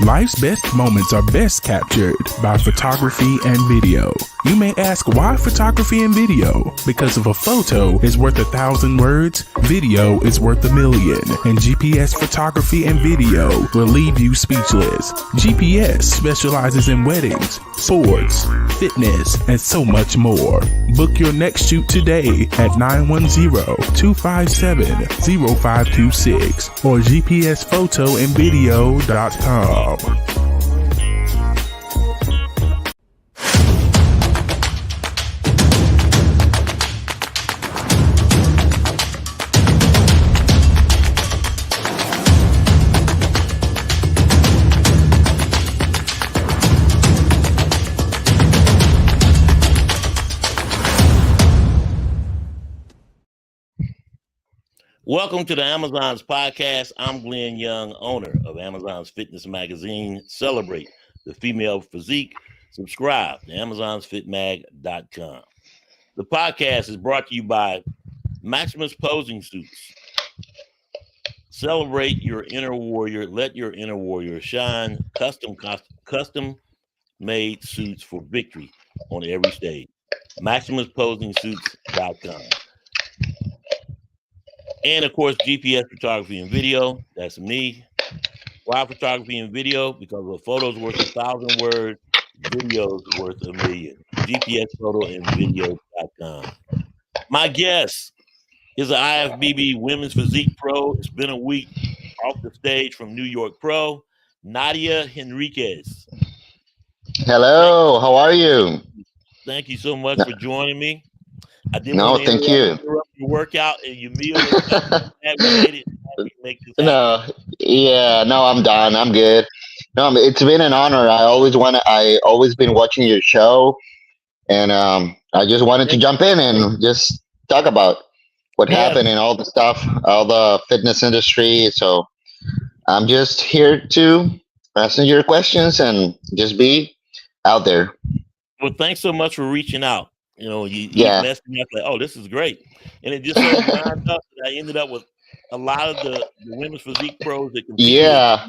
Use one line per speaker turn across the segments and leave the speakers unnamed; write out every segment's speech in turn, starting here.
Life's best moments are best captured by photography and video. You may ask, why photography and video? Because if a photo is worth 1,000 words, video is worth 1,000,000. And GPS photography and video will leave you speechless. GPS specializes in weddings, swords, fitness, and so much more. Book your next shoot today at 910-257-0526 or gpsphotoandvideo.com.
Welcome to the Amazon's podcast. I'm Glenn Young, owner of Amazon's fitness magazine. Celebrate the female physique. Subscribe to amazonsfitmag.com. The podcast is brought to you by Maximus Posing Suits. Celebrate your inner warrior. Let your inner warrior shine. Custom made suits for victory on every stage. MaximusPosingSuits.com. And of course, GPS photography and video. That's me. Why photography and video? Because a photo's worth 1,000 words, video's worth 1,000,000. GPSphotoandvideo.com. My guest is an IFBB Women's Physique Pro. It's been a week off the stage from New York Pro, Nadia Henriquez.
Hello, how are you?
Thank you so much for joining me. I didn't
No,
want to
thank you.
interrupt your workout and your meal and stuff related.
No, I'm done. I'm good. No, it's been an honor. I always been watching your show, and I just wanted to jump in and just talk about what happened and all the stuff, all the fitness industry. So I'm just here to answer your questions and just be out there.
Well, thanks so much for reaching out. You know, you messed me up like, oh, this is great. And it just so lined up that I ended up with a lot of the women's physique pros that compete.
Yeah.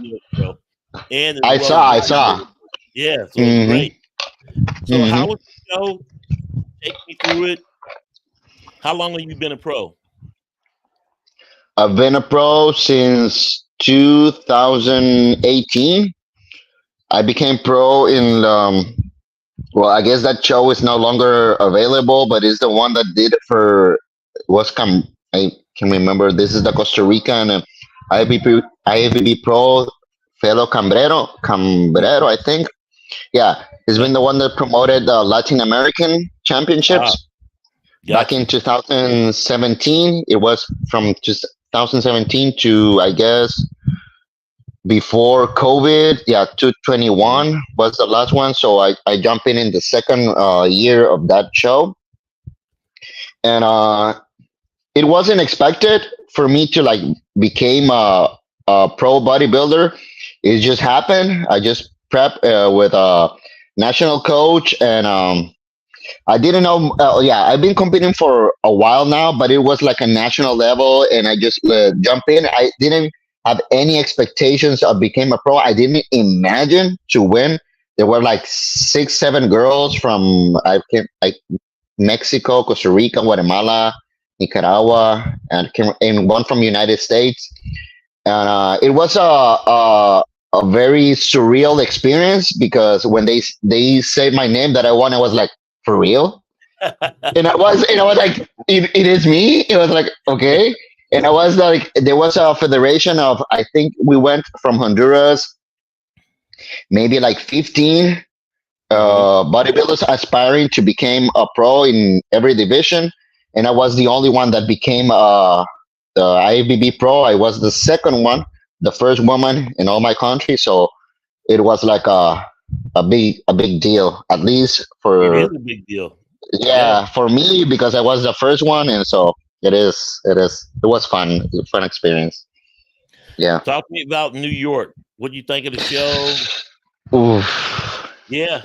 And
I saw.
Yeah, so it's great. So how was the show? Take me through it. How long have you been a pro?
I've been a pro since 2018. I became pro in well, I guess that show is no longer available, but it's the one that did it I can remember. This is the Costa Rican IFBB Pro fellow Cambrero, I think. Yeah, it's been the one that promoted the Latin American Championships back in 2017. It was from 2017 to, I guess, before COVID. 2021 was the last one. So I jumped in the second year of that show. And it wasn't expected for me to became a pro bodybuilder. It just happened. I just prepped with a national coach, and I didn't know. I've been competing for a while now, but it was like a national level, and I just jumped in. I didn't have any expectations of became a pro. I didn't imagine to win. There were like 6, 7 girls from Mexico, Costa Rica, Guatemala, Nicaragua, and one from United States. And it was a very surreal experience, because when they said my name that I won, I was like, for real? and I was like, it is me. It was like, okay. And I was like, there was a federation of, I think we went from Honduras, maybe like 15 bodybuilders aspiring to become a pro in every division. And I was the only one that became the IFBB pro. I was the second one, the first woman in all my country. So it was like a big deal, at least for.
It is a big deal.
Yeah, for me, because I was the first one, and so. It was fun. It was a fun experience. Yeah.
Talk to me about New York. What do you think of the show?
Oof.
Yeah.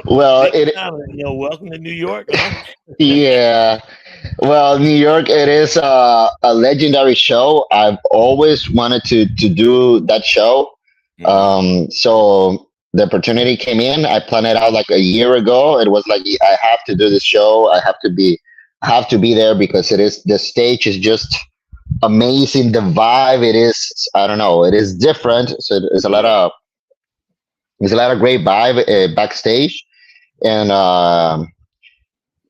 Well,
welcome to New York.
Yeah. Well, New York, it is a legendary show. I've always wanted to do that show.
Mm-hmm.
So the opportunity came in. I planned it out like a year ago. It was like I have to do this show. I have to be there because it is the stage is just amazing. The vibe, it is, I don't know, it is different. So
Yeah.
there's a lot of great vibe backstage, and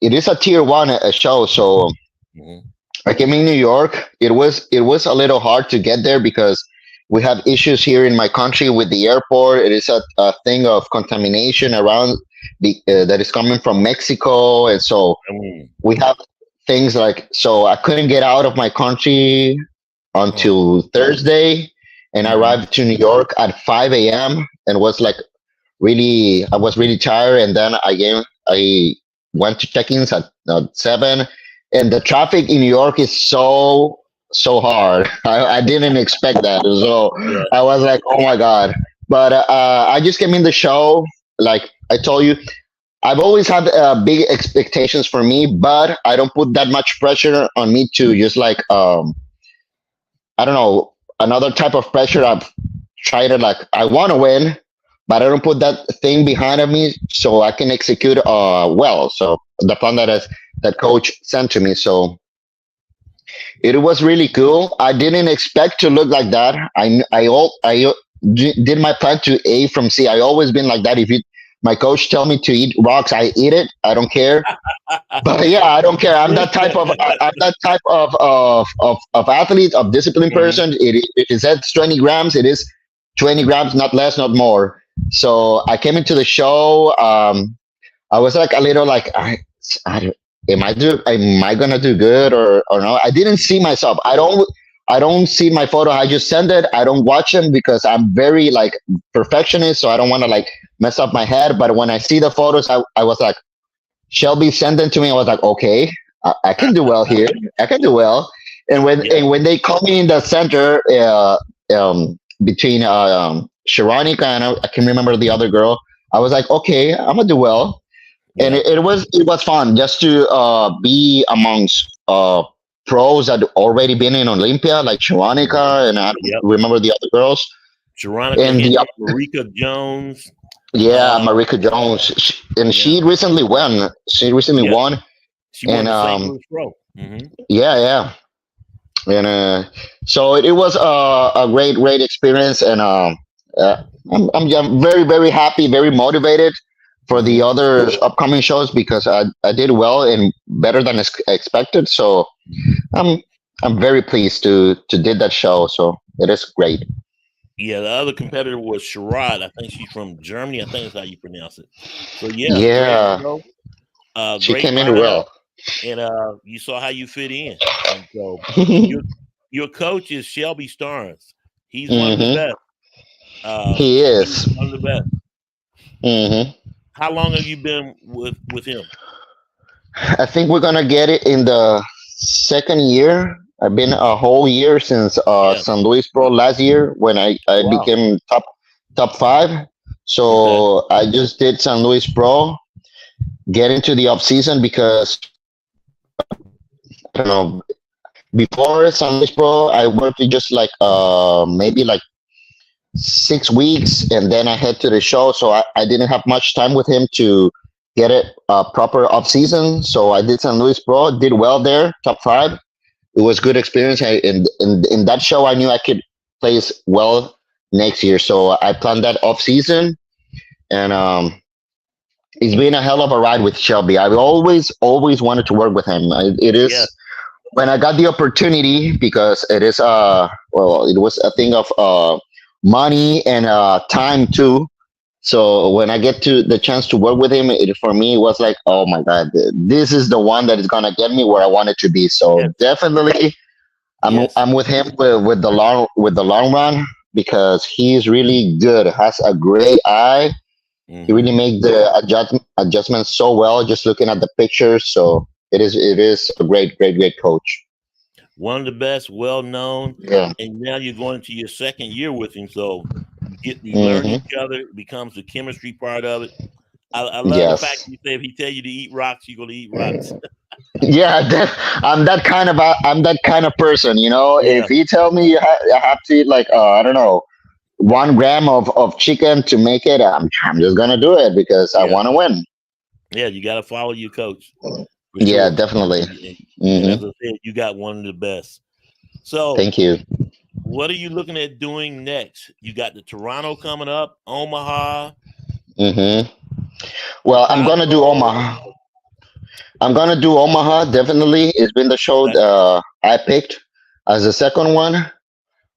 it is a tier one show. So
Mm-hmm.
I came in New York. It was a little hard to get there because we have issues here in my country with the airport. It is a thing of contamination around that is coming from Mexico, and so
Mm.
we have things like, so I couldn't get out of my country
Oh.
until Thursday, and I
Mm-hmm.
arrived to New York at 5 a.m. and was like really, I was really tired, and then I went to check-ins at 7, and the traffic in New York is so hard. I didn't expect that, so
Yeah.
I was like, oh my god. But I just came in the show, like I told you, I've always had big expectations for me, but I don't put that much pressure on me to just like I don't know, another type of pressure. I've tried it, like I want to win, but I don't put that thing behind of me so I can execute well. So the plan that coach sent to me. So it was really cool. I didn't expect to look like that. Did my plan to A from C. I always been like that. If you my coach tell me to eat rocks, I eat it. I don't care. But yeah, I don't care. I'm that type of athlete, of disciplined
Mm-hmm.
person. If it says 20 grams, it is 20 grams, not less, not more. So I came into the show. I was like a little like I don't- am I gonna do good or no? I didn't see myself. I don't see my photo. I just send it. I don't watch them because I'm very like perfectionist, so I don't want to like mess up my head. But when I see the photos, I was like, Shelby sent them to me. I was like, okay, I can do well here. I can do well.
Yeah.
And when they called me in the center, between Sharonica and I can remember the other girl, I was like, okay, I'm gonna do well. And
Yeah.
it was fun just to be amongst pros that already been in Olympia, like
Mm-hmm.
Sharonica, and I don't
Yep.
remember the other girls.
Veronica
And the
Henry, Marika Jones.
yeah,
Uh,
Marika Jones, and
yeah.
she recently won. She recently
Yeah.
won,
She won
and
the St. Louis Pro. Mm-hmm.
yeah, yeah, and so it was a great experience, and uh, I'm very happy, very motivated for the
Mm-hmm.
other upcoming shows because I did well and better than expected. So I'm I'm very pleased to did that show. So it is great.
Yeah, the other competitor was Sherrod. I think she's from Germany. I think that's how you pronounce it. So yeah, great
Yeah,
show,
she
great
came in
lineup,
well.
and you saw how you fit in. And so your your coach is Shelby Starnes. He's one of the
Hmm.
best.
He
He's
is.
one of the best.
Hmm.
How long have you been with him?
I think we're gonna get it in the second year. I've been a whole year since
Yeah.
San Luis Pro last year when
Oh
I
wow.
became top five.
Okay.
So I just did San Luis Pro, get into the off season because I don't know. Before San Luis Pro, I worked just like maybe like 6 weeks, and then I head to the show. So I didn't have much time with him to get it proper off season. So I did San Luis Pro, did well there, top five. It was good experience. In that show, I knew I could place well next year. So I planned that off season, and it's been a hell of a ride with Shelby. I've always wanted to work with him. It
Yeah.
is when I got the opportunity because it is well, it was a thing of money and time too. So when I get to the chance to work with him, for me it was like, oh my god, this is the one that is gonna get me where I want it to be. So
Yes.
definitely,
Yes.
I'm with him with the long run because he's really good. Has a great eye. He
Hmm.
really made the adjustments so well. Just looking at the pictures, so it is a great coach.
One of the best, well known,
Yeah.
and now you're going into your second year with him. So you learn each
Hmm.
other. It becomes the chemistry part of it. I love the fact
Yes.
that you say if he tell you to eat rocks, you're gonna eat rocks.
Yeah, I'm that kind of person. You know, if
Yeah.
he tell me I have to eat like I don't know, 1 gram of chicken to make it. I'm just gonna do it because I
Yeah,
want to win.
yeah. You got to follow your coach for
Yeah,
sure.
definitely.
And as
Hmm.
I said, you got one of the best. So,
Thank you.
what are you looking at doing next? You got the Toronto coming up, Omaha,
Hmm. Well, I'm gonna do
Chicago.
Omaha. I'm gonna do Omaha. Definitely, it's been the show
Okay.
I picked as the second one.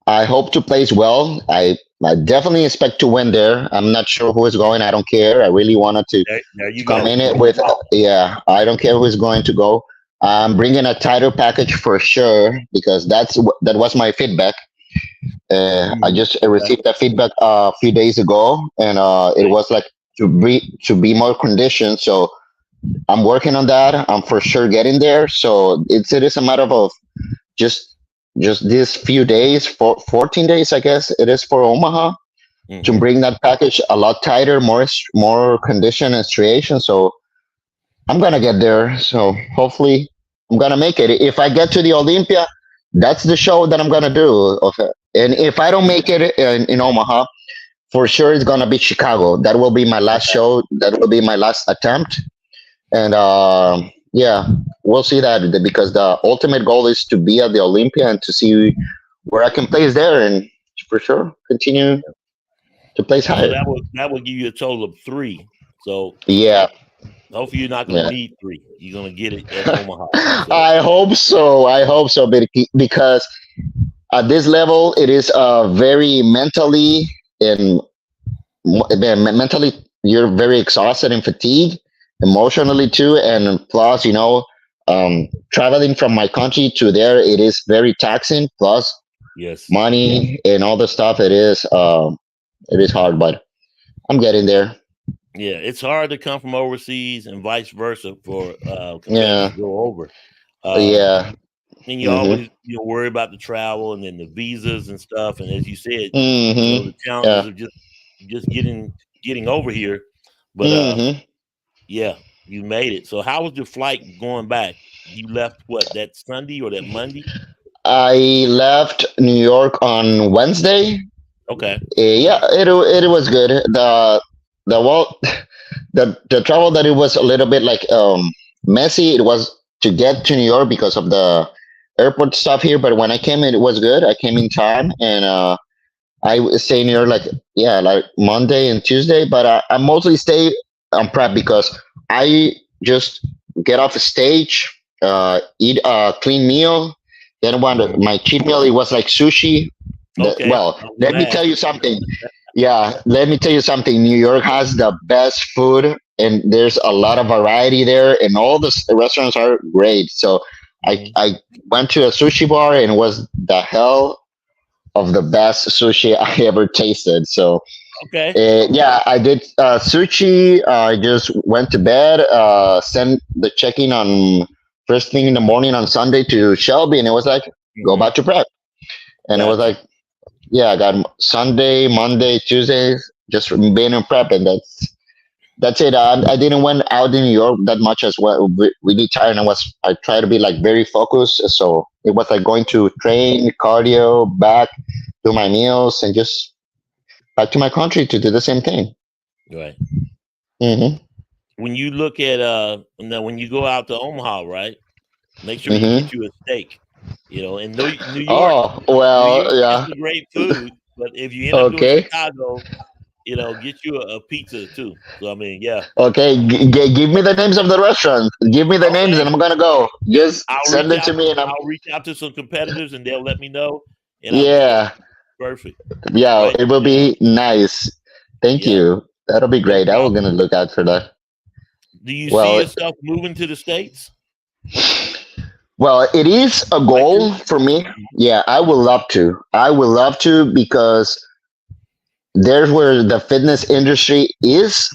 I hope to place well. I definitely expect to win there. I'm not sure who is going. I don't care. I really wanted
There
to
you
come
go.
in it with, yeah, I don't care who is going to go. I'm bringing a title package for sure because that was my feedback. I just
Okay.
received that feedback a few days ago, and it
Okay.
was like to be more conditioned. So I'm working on that. I'm for sure getting there. So it is a matter of just just these few days, 14 days, I guess it is for Omaha to
Hmm.
bring that package a lot tighter, more condition and striation. So I'm gonna get there. So hopefully I'm gonna make it. If I get to the Olympia, that's the show that I'm gonna do. Okay. And if I don't make it in Omaha, for sure it's gonna be Chicago. That will be my last
Okay.
show. That will be my last attempt. And yeah, we'll see that because the ultimate goal is to be at the Olympia and to see where I can place there and for sure continue to place
So
higher.
that would give you a total of three. So
Yeah,
hopefully you're not going to
yeah.
need three. You're going to get it at Omaha. So
I hope so. I hope so, because at this level, it is very mentally and mentally you're very exhausted and fatigued, emotionally too, and plus, traveling from my country to there, it is very taxing. Plus,
yes,
money and all the stuff. It is hard, but I'm getting there.
yeah, it's hard to come from overseas and vice versa for competitors
Yeah,
to go over. Um,
yeah.
and you
Mhm.
always worry about the travel and then the visas and stuff. And as you said,
Mhm.
the challenges
Yeah.
of just getting over here. But
Mhm.
yeah, you made it. So how was your flight going back? You left what, that Sunday or that Monday?
I left New York on Wednesday.
Okay.
Yeah, it was good. The well, the travel that it was a little bit like messy. It was to get to New York because of the airport stuff here. But when I came in, it was good. I came in time, and I stay near like, yeah, like Monday and Tuesday, but I mostly stay on prep because I just get off the stage, eat a clean meal. Then when
Mhm.
my cheat meal, it was like sushi.
Okay.
Well,
I was
let
gonna
me
ask.
tell you something. Yeah, let me tell you something. New York has the best food, and there's a lot of variety there, and all the restaurants are great. So
Mhm.
I went to a sushi bar and it was the hell of the best sushi I ever tasted. So
Okay.
yeah, I did sushi. I just went to bed, sent the check-in on first thing in the morning on Sunday to Shelby, and it was like, go
Mhm.
back to prep. And it was
Gotcha.
like, yeah, I got Sunday, Monday, Tuesday, just being in prep, and that's it. I didn't went out in New York that much as well. Really tired, and I try to be like very focused. So it was like going to train, cardio, back, do my meals, and just back to my country to do the same thing.
Right.
Hmm.
When you look at now when you go out to Omaha, right? Make sure you
Hmm.
get you a steak. In New York,
Oh
New York
well,
gets
yeah.
the great food, but if you end up doing
Okay,
Chicago, get you a pizza too. So I mean, yeah.
okay. Give me the names of the restaurants. Give me the names,
Okay.
and I'm gonna go. Just
I'll
send
reach
it to
out.
me, and I'm.
I'll reach out to some competitors, and they'll let me know, and I'll get you.
Yeah,
Perfect.
yeah.
Glad
It
you
will
made it.
be nice. Thank
Yeah,
you. That'll be
no
great. I was
problem.
gonna look out for that.
Do you see
Well,
yourself moving to the states?
well, it is a
Like to?
goal for me. Yeah, I would love to. I would love to because there's where the fitness industry is.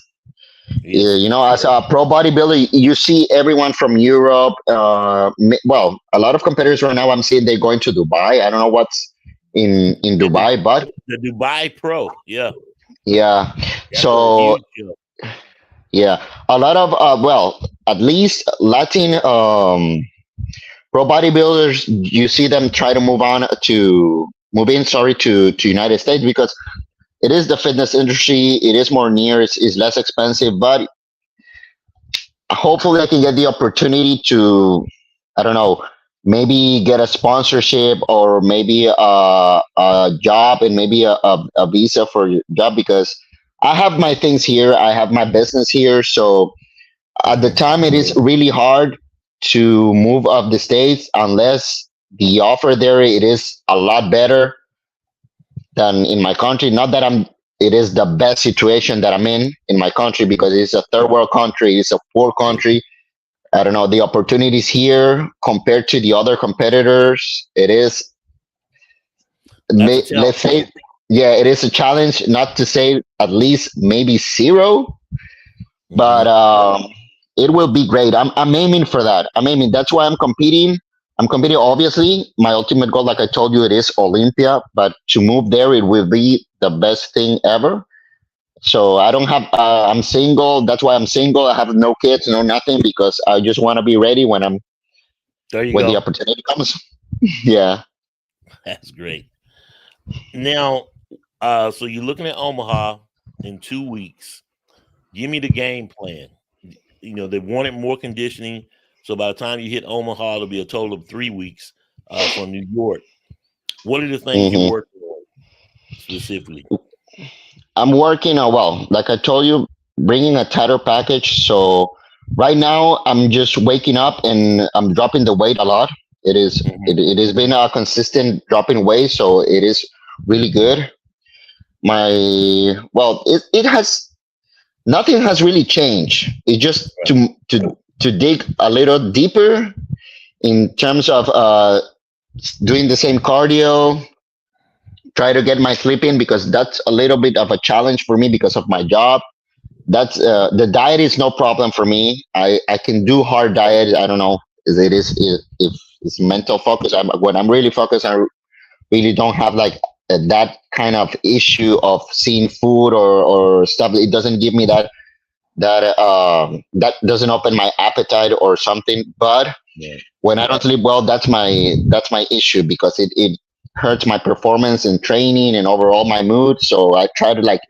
Yes.
As a pro bodybuilder, you see everyone from Europe. Well, a lot of competitors right now I'm seeing they're going to Dubai. I don't know what's in
Yeah,
Dubai, but
the Dubai Pro. Yeah,
yeah.
that's a
So
huge show.
yeah, a lot of well, at least Latin pro bodybuilders, you see them try to move in, sorry, to United States because it is the fitness industry. It is more near. It's less expensive, but hopefully I can get the opportunity to, I don't know, maybe get a sponsorship or maybe a job and maybe a visa for your job because I have my things here. I have my business here. So at the time, it is really hard to move up the states unless the offer there it is a lot better than in my country. Not that it is the best situation that I'm in my country because it's a third world country, it's a poor country. I don't know the opportunities here compared to the other competitors. It is,
That's a challenge.
let's say, yeah, it is a challenge. Not to say at least maybe zero, but it will be great. I'm aiming for that. I'm aiming. That's why I'm competing. I'm competing. Obviously, my ultimate goal, like I told you, it is Olympia. But to move there, it will be the best thing ever. So I don't have. I'm single. That's why I'm single. I have no kids, no nothing, because I just want to be ready
There you
when the
go.
opportunity comes. Yeah.
That's great. Now, so you're looking at Omaha in 2 weeks. Give me the game plan. They wanted more conditioning. So by the time you hit Omaha, it'll be a total of 3 weeks from New York. What are the things you're
hmm
working on specifically?
I'm working. Well, like I told you, bringing a tighter package. So right now, I'm just waking up and I'm dropping the weight a lot. It is.
Hmm.
It has been a consistent dropping weight, so it is really good. It has nothing has really changed. It's just
Right.
to dig a little deeper in terms of doing the same cardio, try to get my sleep in because that's a little bit of a challenge for me because of my job. That's the diet is no problem for me. I can do hard diet. I don't know if it's mental focus. When I'm really focused, I really don't have like that kind of issue of seeing food or stuff. It doesn't give me that doesn't open my appetite or something. But
Right.
when I don't sleep well, that's my issue because it hurts my performance in training and overall my mood. So I try to like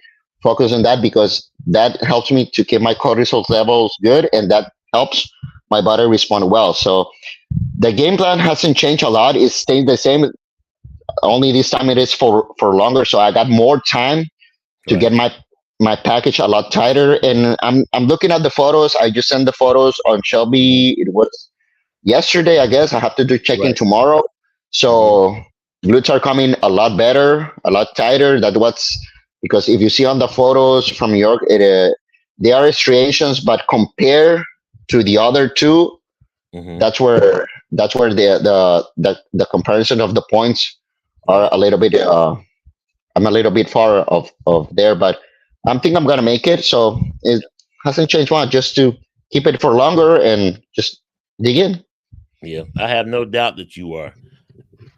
focus on that because that helps me to keep my cortisol levels good and that helps my body respond well. So the game plan hasn't changed a lot. It's staying the same. Only this time it is for longer. So I got more time to get
Right.
my package a lot tighter. And I'm looking at the photos. I just sent the photos on
Hmm.
Shelby. It was yesterday, I guess. I have to do check-in
Right.
tomorrow.
Hmm.
So glutes are coming a lot better, a lot tighter. That what's because if you see on the photos from New York, they are striations, but compare to the other two,
Hmm.
that's where the comparison of the points are
Right.
a little bit. I'm a little bit far of there, but I'm think I'm gonna make it. So it hasn't changed much. Just to keep it for longer and just dig in.
Yeah. I have no doubt that you are.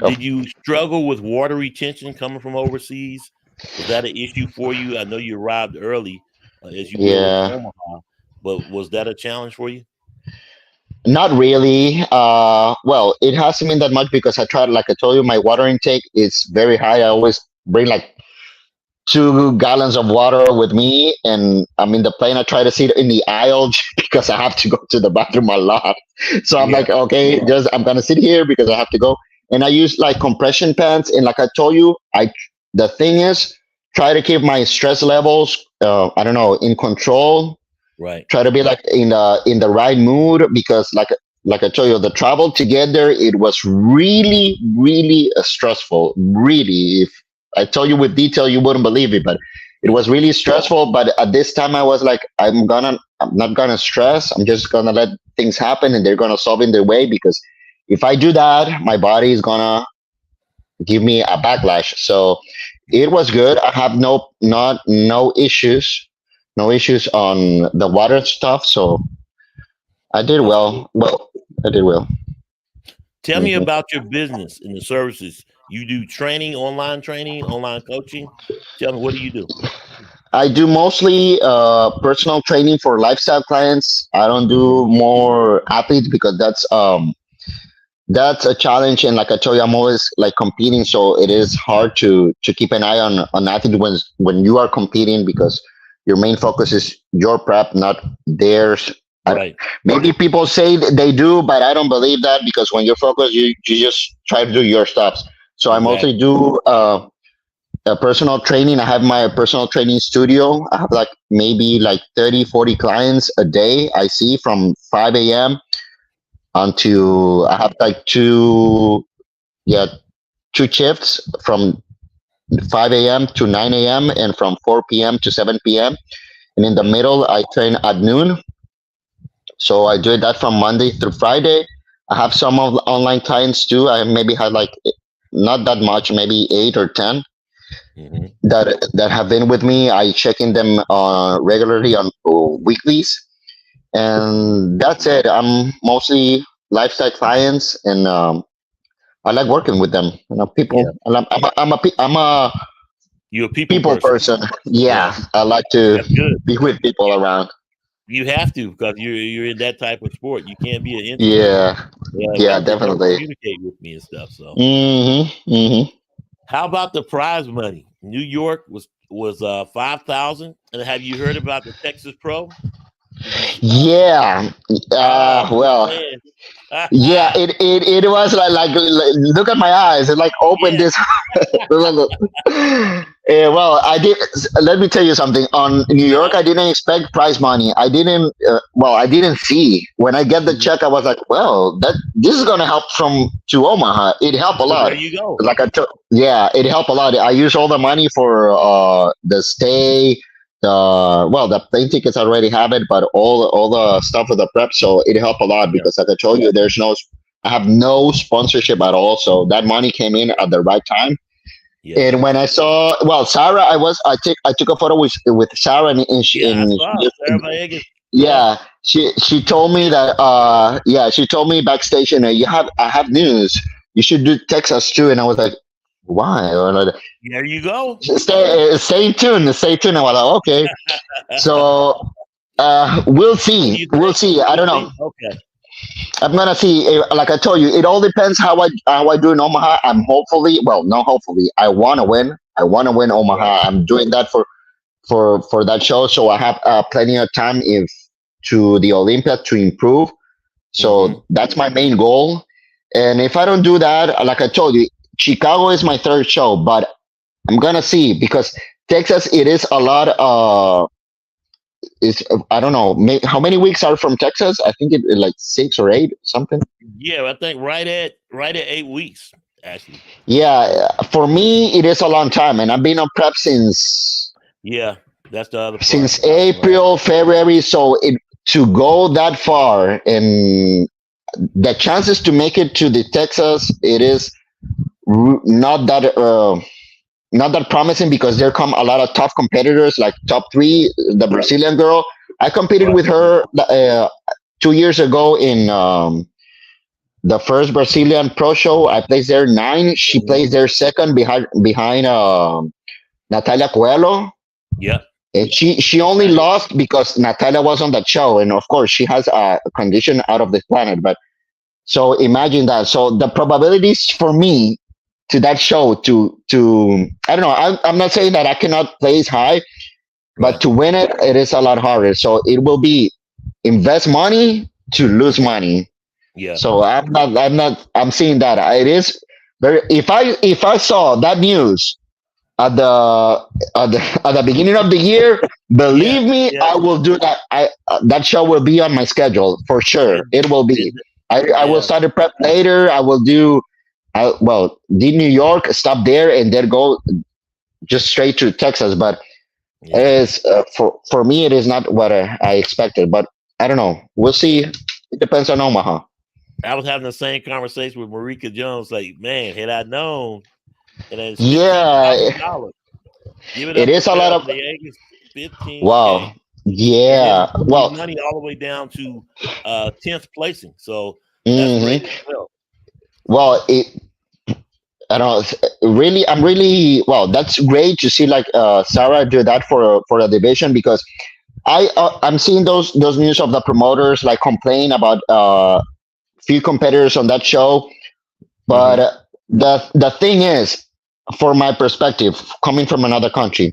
Oh,
Did you struggle with water retention coming from overseas? Was that an issue for you? I know you arrived early, as you will in
yeah.
Omaha, but was that a challenge for you?
Not really. Well, it hasn't been that much because I tried, like I told you, my water intake is very high. I always bring like 2 gallons of water with me, and I'm in the plane. I try to sit in the aisle because I have to go to the bathroom a lot. So I'm
Yeah.
like, okay, just I'm gonna sit here because I have to go. And I use like compression pants, and like I told you, the thing is try to keep my stress levels, I don't know, in control,
Right.
try to be like in the right mood because like I told you, the travel together it was really really stressful. Really, if I tell you with detail, you wouldn't believe it, but it
Yeah.
was really stressful. But at this time, I was like, I'm not gonna stress. I'm just gonna let things happen, and they're gonna solve in their way because if I do that, my body is gonna give me a backlash. So it was good. I have no issues, no issues on the water stuff. So I did
That's good.
well. Well, I did well.
Tell me
hmm
about your business and the services. You do training, online coaching. Tell me, what do you do?
I do mostly personal training for lifestyle clients. I don't do more athletes because that's a challenge, and like I told you, I'm always like competing, so it is
Yeah.
hard to keep an eye on athletes when you are competing, because your main focus is your prep, not theirs. I,
Right.
maybe people say that they do, but I don't believe that, because when you're focused, you just try to do your stuff. So I mostly
Exactly.
do personal training. I have my personal training studio. I have like maybe like 30, 40 clients a day. I see from 5 a.m. until I have like yeah, two shifts from 5 a.m. to 9 a.m. and from 4 p.m. to 7 p.m. And in the
Okay.
middle, I train at noon. So I do that from Monday through Friday. I have some of the online clients too. I maybe had like not that much, maybe 8 or 10
Hmm.
that have been with me. I check in them regularly on weeklies, and that's it. I'm mostly lifestyle clients, and I like working with them. You know,
Yeah.
people. And I'm a
You're a people
people
person.
person.
Yeah.
Yeah, I like to
That's good.
be with people around.
You have to because you're in that type of sport. You can't be an introvert.
Yeah,
Yeah,
yeah,
you can never
definitely.
communicate with me and stuff. So,
Mm-hmm.
how about the prize money? New York was 5,000. And have you heard about the Texas Pro? Did you?
Yeah.
I'm
Well,
saying.
yeah. It was like look at my eyes. It like opened
Yeah.
this. Yeah, well, I did. Let me tell you something. On New York,
Uh-huh.
I didn't expect prize money. I didn't. Well, I didn't see when I get the
Mhm.
check. I was like, well, that this is gonna help from to Omaha. It helped a
Well, there
lot.
you go.
Like yeah, it helped a lot. I use all the money for the stay. The plane tickets I already have it, but all the stuff with the prep, so it helped a lot,
Yeah.
because like I told you, I have no sponsorship at all, so that money came in at the right time.
Yeah.
And when I saw, well, Sarah, I took a photo with Sarah,
Yeah. I saw it. Sarah Vegas. Yeah.
yeah, she told me that yeah, she told me backstage, I have news. You should do Texas too, and I was like, why? Or like,
There you go.
stay tuned. I was like, okay. So
What do you
we'll
think?
see. I
You'll
don't know.
see? Okay.
I'm gonna see. Like I told you, it all depends how I do in Omaha. I'm hopefully, well, not hopefully. I want to win. I want to win
Right.
Omaha. I'm doing that for that show, so I have plenty of time if to the Olympia to improve.
Hmm.
So that's my main goal. And if I don't do that, like I told you, Chicago is my third show, but I'm gonna see, because Texas, it is a lot. Is I don't know how many weeks are from Texas. I think it like 6 or 8 something.
Yeah, I think right at 8 weeks, actually.
Yeah, for me it is a long time, and I've been on prep
Yeah, that's the other part.
since April, February. So it to go that far, and the chances to make it to the Texas, it is not that not that promising, because there come a lot of tough competitors, like top three, the Brazilian girl. I competed
Right.
with her 2 years ago in the first Brazilian pro show. I placed there nine. She
Mhm.
placed there second behind Natalia Coelho.
Yep.
And she only lost because Natalia was on that show, and of course she has a condition out of this planet. But so imagine that. So the probabilities for me to that show to I don't know. I'm not saying that I cannot place high, but
Right.
to win it, it is a lot harder. So it will be invest money to lose money.
Yeah.
So I'm seeing that it is very. If I saw that news at the beginning of the year,
Yeah.
believe me,
Yeah.
I will do that. That show will be on my schedule for sure.
And,
It will be.
and
I will
yeah.
start to prep later. I will do. Well, did New York, stop there, and then go just straight to Texas. But it
Yeah.
is for me, it is not what I expected. But I don't know. We'll see. It depends on Omaha.
I was having the same conversation with Marika Jones. Like, man, had I known, and it's fifteen
Yeah,
thousand dollars. Give it
it
up for
is a lot
Sarah
of.
Vegas, 15K.
Wow.
And then
Yeah.
it's gonna be
Well.
money all the way down to 10th placing. So that's great
Hmm.
as well.
Well, I don't know. Really, I'm really well. That's great to see like Sarah do that for a division, because I'm seeing those news of the promoters like complain about few competitors on that show. But the thing is, for my perspective, coming from another country,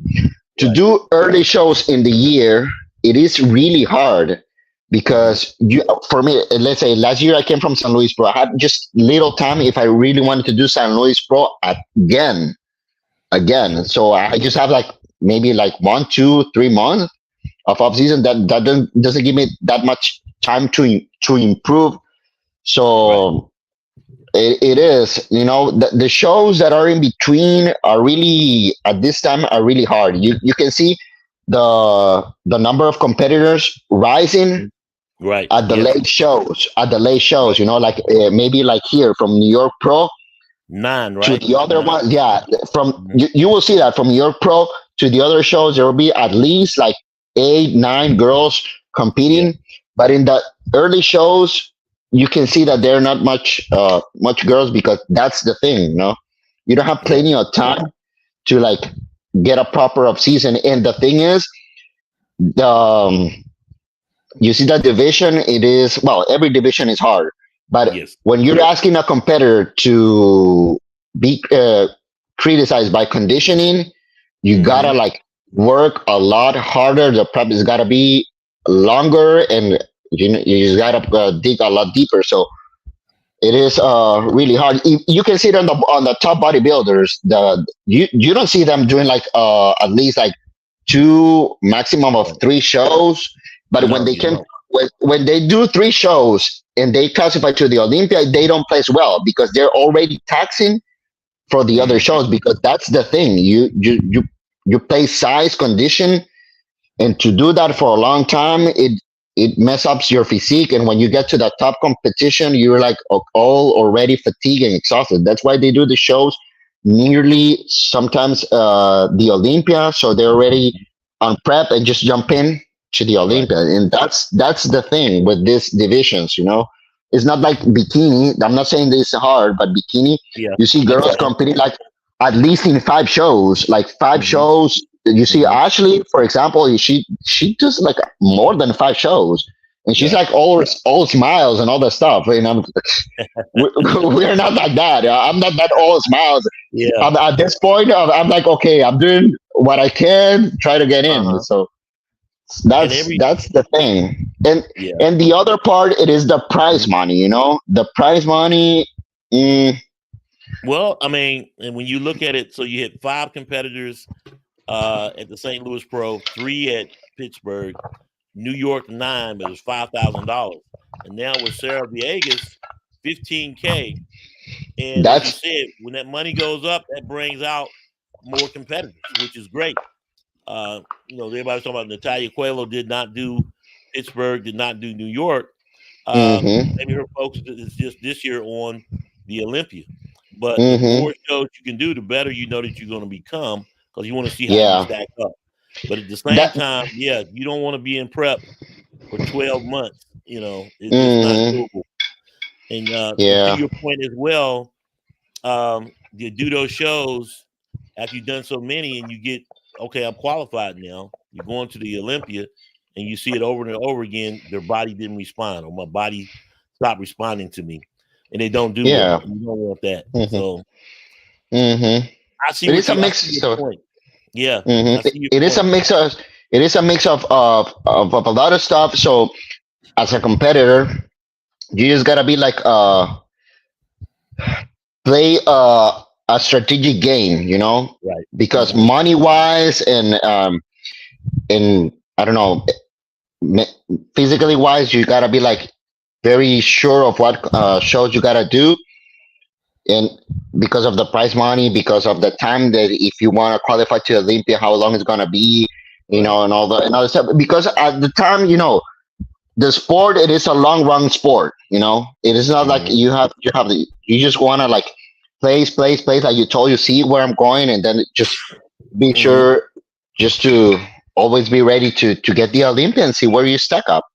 to
Right.
do early shows in the year, it is really hard
Mhm.
because for me, let's say last year I came from San Luis Pro. I had just little time if I really wanted to do San Luis Pro again,
Yeah.
again. So I just have like maybe like 1, 2, 3 months of off season that doesn't give me that much time to improve.
Right.
So it is, the shows that are in between are really at this time are really hard. You can see the number of competitors rising
Mhm. Right.
at the
Yes.
late shows. At the late
Right.
shows, like maybe like here from New York Pro
Nine.
to
Right.
the other
Nine.
one. Yeah, from
Mhm.
you will see that from New York Pro to the other shows, there will be at least like 8, 9 girls
Yeah.
competing. But in the early shows, you can see that there are not much girls because that's the thing, you don't have
Yeah.
plenty of time to like get a proper off season. And the thing is, the you see that division, it is, well, every division is hard, but
Yes.
when you're asking a competitor to be criticized by conditioning, you gotta
Hmm.
like work a lot harder. The prep has gotta be longer, and you just gotta dig a lot deeper. So it is really hard. You can see it on the top bodybuilders. You don't see them doing like at least like two, maximum of
Right.
three shows. But when
No,
they
you
can,
don't.
when they do three shows and they classify to the Olympia, they don't place well because they're already taxing for the other
Hmm.
shows. Because that's the thing. You play size, condition, and to do that for a long time, it mess ups your physique. And when you get to the top competition, you're like all already fatigued and exhausted. That's why they do the shows nearly sometimes the Olympia, so they're already on prep and just jump in to the
Right.
Olympia. And that's the thing with these divisions. It's not like bikini. I'm not saying this is hard, but bikini,
Yeah.
you see girls
Understand.
competing like at least in 5 shows, like five
Hmm.
shows. You see
Hmm.
Ashley, for example, she does like more than 5 shows, and she's
Yeah.
like all smiles and all that stuff. And we're not like that. I'm not that all smiles.
Yeah.
At this point, I'm like, okay, I'm doing what I can, try to get in.
Uh-huh.
So
And
that's
every
that's the thing. And
yeah.
and the other part, it is the prize
Mhm.
money. The prize money. Mm,
Well, I mean, and when you look at it, so you had five competitors at the St. Louis Pro, three at Pittsburgh, New York nine, but it was $5,000. And now with Sarah Viegas, 15K. And as you
that's
said, when that money goes up, that brings out more competitors, which is great. Everybody's talking about Natalia Coelho did not do Pittsburgh, did not do New York.
mm-hmm,
Maybe her focus is just this year on the Olympia. But the
mm-hmm,
more shows you can do, the better you know that you're going to become because you want to see how you
yeah,
stack up. But at the same
that,
time, yeah, you don't want to be in prep for 12 months. It's not
mm-hmm,
doable. And to
yeah,
your point as well, you do those shows after you've done so many and you get, okay, I'm qualified now. You're going to the Olympia and you see it over and over again. Their body didn't respond, or my body stopped responding to me, and they don't do
yeah,
well. You don't want that.
mm-hmm,
So
mm-hmm.
I
Mix
see your
of
point. Yeah,
hmm
I see your
It is a
point.
mix of of a lot of stuff. So as a competitor, you just gotta be like play a strategic game,
Right.
because
Hmm.
money wise and I don't know, me- physically wise, you gotta be like very sure of what shows you gotta do, and because of the prize money, because of the time that if you want to qualify to Olympia, how long it's gonna be,
Right.
and all the and other stuff. Because at the time, the sport, it is a long run sport. It is not like
Hmm.
you just want to like place like you told, you see where I'm going, and then just be
Hmm.
sure just to always be ready to get the Olympia and see where you stack up.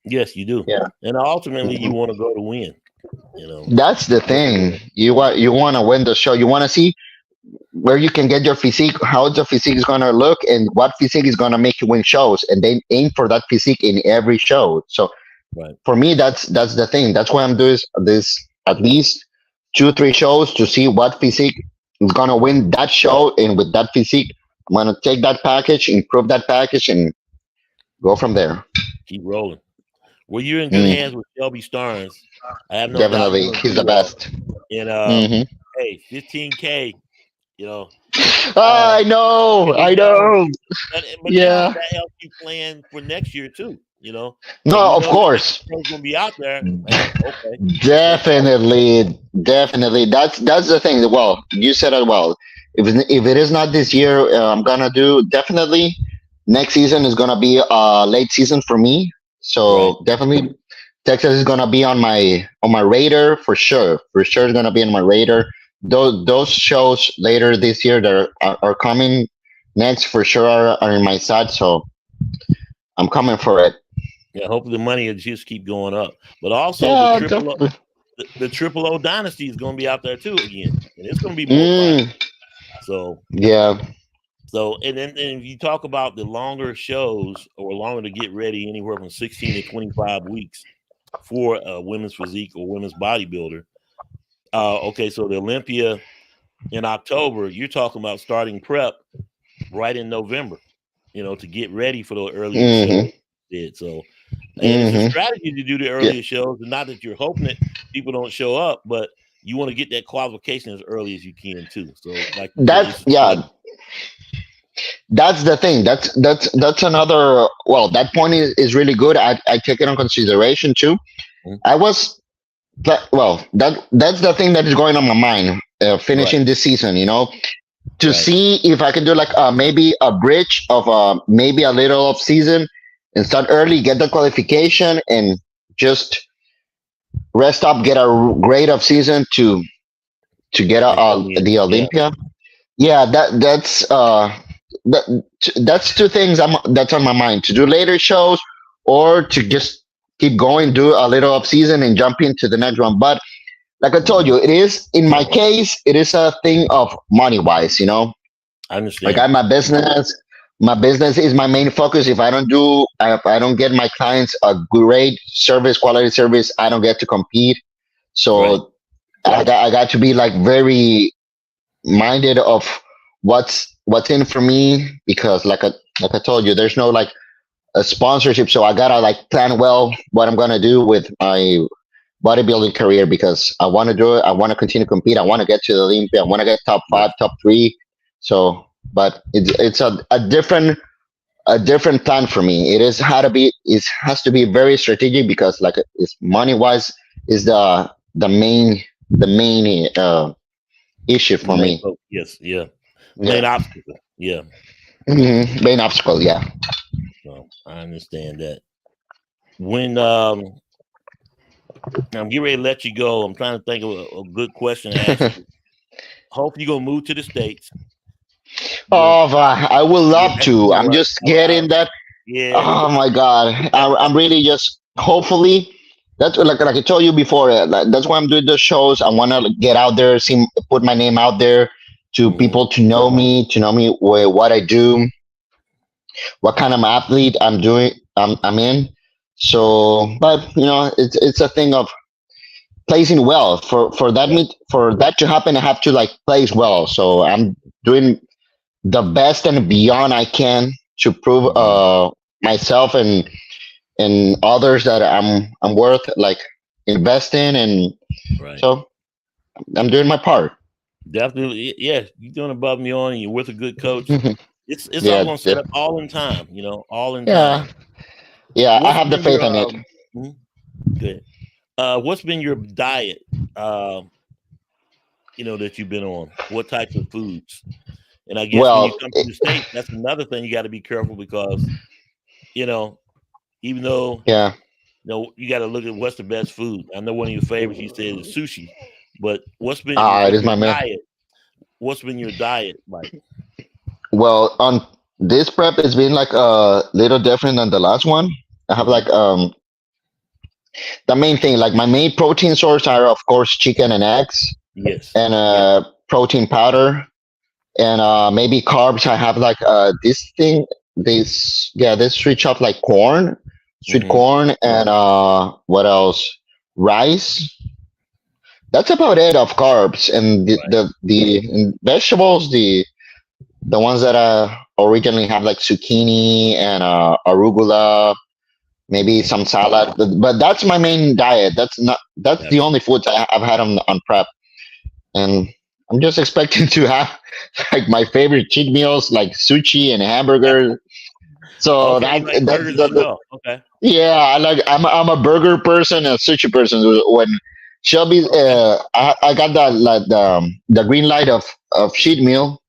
Yes, you do.
Yeah.
And ultimately, you
Mhm.
want to go to win. You know,
That's the
go to
thing.
win.
You want to win the show. You want to see where you can get your physique, how the physique is gonna look, and what physique is gonna make you win shows, and then aim for that physique in every show. So
Right.
for me, that's the thing. That's why I'm doing this at least 2 3 shows to see what physique is gonna win that show, and with that physique, I'm gonna take that package, improve that package, and go from there.
Keep rolling. Well, you're in good
Mm,
hands with Shelby Starnes. I have no doubt you're
definitely,
going to
he's
do
the
well.
best.
And
Hmm.
hey, 15K, you know,
I know,
can be
I
done.
know.
But now
Yeah.
that helps you plan for next year too. If
No,
you
of
know that this
course.
show's going to be out there, man, okay, stay focused.
Definitely, definitely. That's the thing. Well, you said it well. If it is not this year, I'm gonna do definitely. Next season is gonna be a late season for me.
Right.
So definitely, Texas is gonna be on my radar for sure. For sure, it's gonna be on my radar. Those shows later this year that are coming next for sure are in my side. So I'm coming for it.
Yeah. Hopefully the money will just keep going up. But also
Yeah, definitely.
the triple O dynasty is going to be out there too again, and it's going to be more fun.
Mm,
So
yeah.
and then and if you talk about the longer shows or longer to get ready, anywhere from 16 to 25 weeks for a women's physique or women's bodybuilder. Okay, so the Olympia in October, you're talking about starting prep right in November, to get ready for the earlier shows.
Hmm.
So, and it's a
Hmm.
strategy to do the
Yeah.
earlier shows, and not that you're hoping that people don't show up, but you want to get that qualification as early as you can too. So, like you said, it's
That's
a
yeah.
strategy.
That's the thing. That's another. Well, that point is really good. I take it on consideration too.
Mhm.
I was well. That's the thing that is going on my mind.
Right,
Finishing this season, to
right.
see if I can do like maybe a bridge of maybe a little off season and start early, get the qualification, and just rest up, get a great off season to get
And come in,
the
yeah,
Olympia. Yeah, that, that's two things that's on my mind, to do later shows or to just keep going, do a little off season and jump into the next one. But like I told
hmm
you, it is in my case, it is a thing of money wise,
I
like
understand.
I my business. My business is my main focus. If I don't get my clients a great service, quality service, I don't get to compete.
Right,
So I got to be like very minded of what's in for me, because like I told you, there's no like a sponsorship, so I gotta like plan well what I'm gonna do with my bodybuilding career, because I want to do it. I want to continue to compete. I want to get to the Olympia. I want to get top
right.
five, top three. So, but it's a different plan for me. It has to be very strategic, because like it's money wise is the main issue
The
for
main
me.
focus, yes, yeah. Main
Yeah.
obstacle, yeah.
Main obstacle. Yeah.
So I understand that. When I'm getting ready to let you go, I'm trying to think of a good question to ask you. Hope you're gonna move to the States. You're
Oh, I would
yeah,
love
that's
to.
cool,
I'm
right?
just getting that.
Yeah.
Oh my God. I'm really just hopefully. That's like I told you before. That's why I'm doing the shows. I want to get out there, put my name out there to
hmm
people to know me what I do, what kind of athlete I'm doing. I'm in. So, but it's a thing of placing well.
Right.
For that to happen, I have to like place well. So I'm doing the best and beyond I can to prove
hmm
myself and others that I'm worth like investing, and
Right.
so I'm doing my part.
Definitely. Yeah. You're doing above and beyond. And you're with a good coach. It's all
Yeah,
gonna set up all in time. All in
yeah,
time.
yeah. I
What's
have the
been
faith
your
in it.
mhm, good? What's been your diet? That you've been on. What types of foods? And I guess when you
Well,
come to the States, that's another thing you got to be careful because, you know, even though,
yeah.
you got to look at what's the best food. I know one of your favorites you said is sushi, but what's been
It
with
is
your
my man.
diet? What's been your diet like?
Well, on this prep, it's been like a little different than the last one. I have
hmm
like the main thing, like my main protein source are of course chicken and eggs,
Yes.
and
Yeah.
protein powder, and maybe carbs. I have like this thing, this sweet chopped like corn, sweet
hmm
corn, and what else? Rice. that's about it of carbs, and
Right.
and vegetables, the ones that originally have like zucchini and arugula, maybe
Mhm.
some salad. But that's my main diet. That's the
Gotcha.
only foods I've had on prep, and I'm just expecting to have like my favorite cheat meals like sushi and hamburgers. So
Okay, you like
that's
burgers as well. Okay.
yeah. I'm a burger person and a sushi person. When Shelby,
Okay.
I got that like the green light of cheat meal.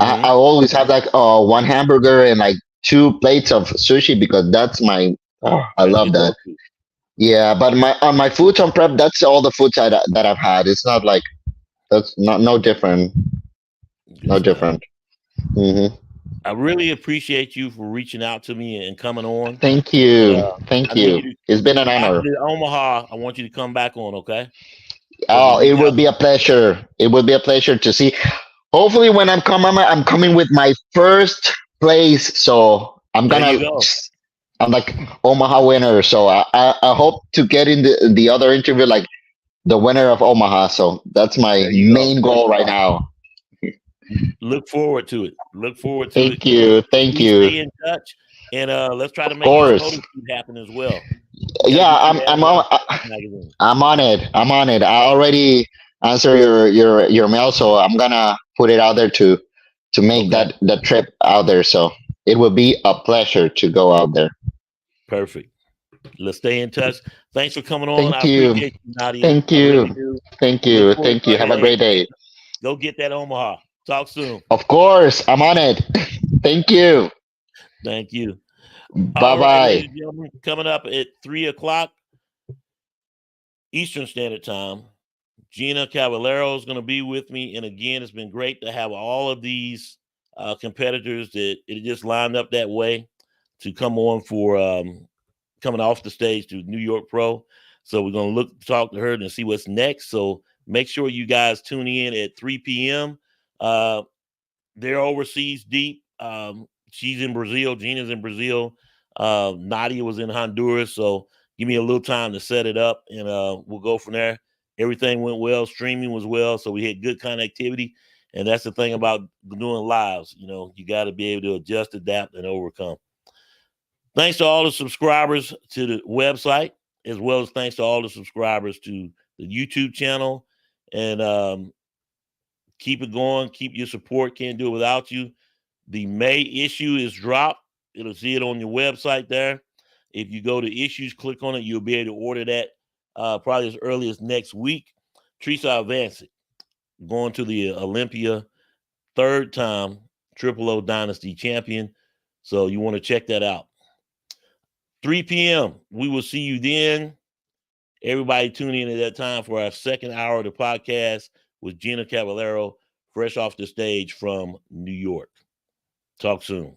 I
Mm-hmm.
always have like one hamburger and like two plates of sushi because that's my I
That's
love
your
that.
go-to.
Yeah, but my on my foods on prep, that's all the foods that I've had. It's not like that's not no different,
Good
no
stuff.
different. Hmm.
I really appreciate you for reaching out to me and coming on.
Thank
And
you, thank
I need
you.
you to,
It's been an
after
honor.
the Omaha, I want you to come back on, okay? For the
Oh, it will
recap.
be a pleasure. It will be a pleasure to see. Hopefully, when I'm coming with my first place. So
There you go.
I'm like Omaha winner. So I hope to get in the other interview like the winner of Omaha. So that's my
There you go.
main goal right now.
Look forward to it. Look forward to it.
Thank you. Thank
Please
you.
stay in touch, and let's try to
Of
make this
course.
photo shoot happen as well. We got to
Yeah,
get you to Amazon magazine.
I'm on it. I'm on it. I already answered your mail, so I'm gonna put it out there to make
Okay,
that trip out there. So it will be a pleasure to go out there.
perfect. Let's stay in touch. Thanks for coming on. I
Thank you.
appreciate you, Nadia.
Thank
I really
you.
do.
Thank
Look
you.
forward
Thank
to
you.
it.
Have a
Hey,
great day.
go get that Omaha. Talk soon.
Of course, I'm on it. Thank you.
Thank you.
Bye
All right,
bye.
ladies and gentlemen, coming up at 3 o'clock Eastern Standard Time, Gina Cavallero is going to be with me. And again, it's been great to have all of these competitors that it just lined up that way to come on for coming off the stage to New York Pro. So we're going to talk to her and see what's next. So make sure you guys tune in at 3 p.m. They're overseas deep. She's in Brazil. Gina's in Brazil. Nadia was in Honduras. So give me a little time to set it up, and we'll go from there. Everything went well. Streaming was well. So we had good connectivity. And that's the thing about doing lives. You know, you got to be able to adjust, adapt, and overcome. Thanks to all the subscribers to the website, as well as thanks to all the subscribers to the YouTube channel. And keep it going. Keep your support. Can't do it without you. The May issue is dropped. It'll see it on your website there. If you go to issues, click on it, you'll be able to order that probably as early as next week. Teresa Avancic going to the Olympia, third time Triple O Dynasty champion. So you want to check that out. 3 p.m. We will see you then. Everybody tune in at that time for our second hour of the podcast with Gina Cavallero, fresh off the stage from New York. Talk soon.